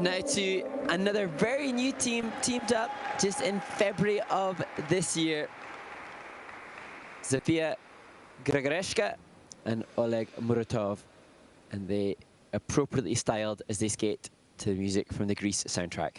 And now to another very new team teamed up just in February of this year. Zofia GRZEGORZEWSKA and Oleg MURATOV. And they appropriately styled as they skate to the music from the Grease soundtrack.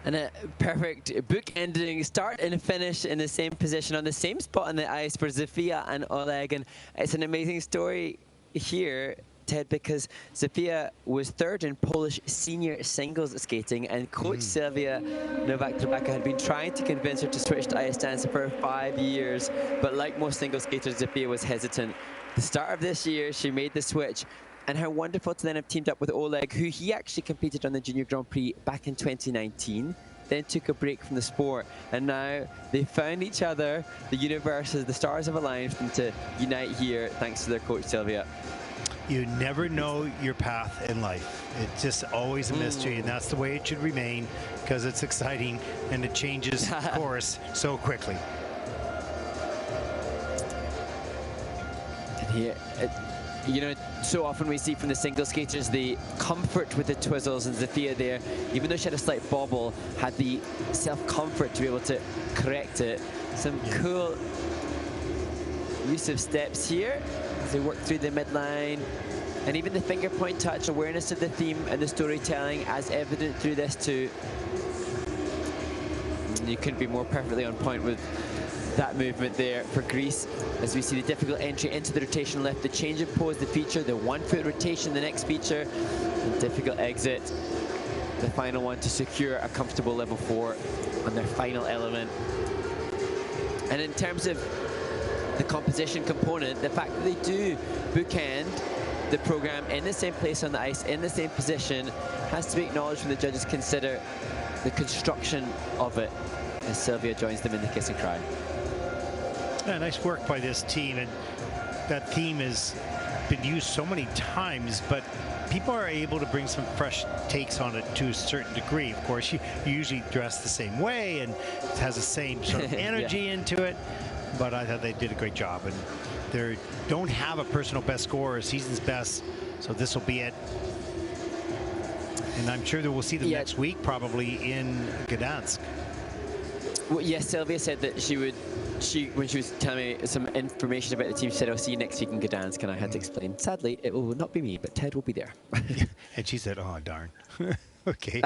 And a perfect book-ending start and finish in the same position on the same spot on the ice for Zofia and Oleg. And it's an amazing story here, Ted, because Zofia was third in Polish senior singles skating, and coach Sylvia Nowak-Trubaka had been trying to convince her to switch to ice dance for 5 years. But like most single skaters, Zofia was hesitant. The start of this year, she made the switch. And how wonderful to then have teamed up with Oleg, who he actually competed on the Junior Grand Prix back in 2019, then took a break from the sport. And now they found each other, the universes, the stars have aligned for them to unite here, thanks to their coach, Sylvia. You never know your path in life. It's just always a mystery, and that's the way it should remain, because it's exciting and it changes course so quickly. And here, you know, so often we see from the single skaters the comfort with the twizzles, and Zofia there, even though she had a slight bobble, had the self-comfort to be able to correct it. Some cool use of steps here as they work through the midline. And even the finger point touch, awareness of the theme and the storytelling as evident through this too. And you couldn't be more perfectly on point with that movement there for Greece, as we see the difficult entry into the rotation lift, the change of pose, the feature, the 1 foot rotation, the next feature, and difficult exit, the final one to secure a comfortable level 4 on their final element. And in terms of the composition component, the fact that they do bookend the program in the same place on the ice, in the same position, has to be acknowledged when the judges consider the construction of it, as Sylvia joins them in the kiss and cry. Yeah, nice work by this team, and that theme has been used so many times, but people are able to bring some fresh takes on it to a certain degree. Of course, you usually dress the same way and it has the same sort of energy into it, but I thought they did a great job, and they don't have a personal best score or season's best, so this will be it. And I'm sure that we'll see them next week, probably in Gdansk. Well, yes, Sylvia said that when she was telling me some information about the team, she said, I'll see you next week in Gdansk, and I had to explain, sadly, it will not be me, but Ted will be there. And she said, oh, darn. Okay.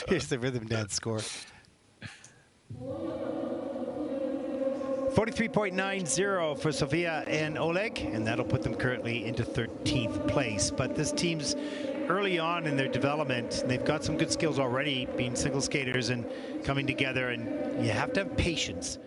Here's the rhythm dance score. 43.90 for Zofia and Oleg, and that'll put them currently into 13th place. But this team's early on in their development. They've got some good skills already, being single skaters and coming together, and you have to have patience.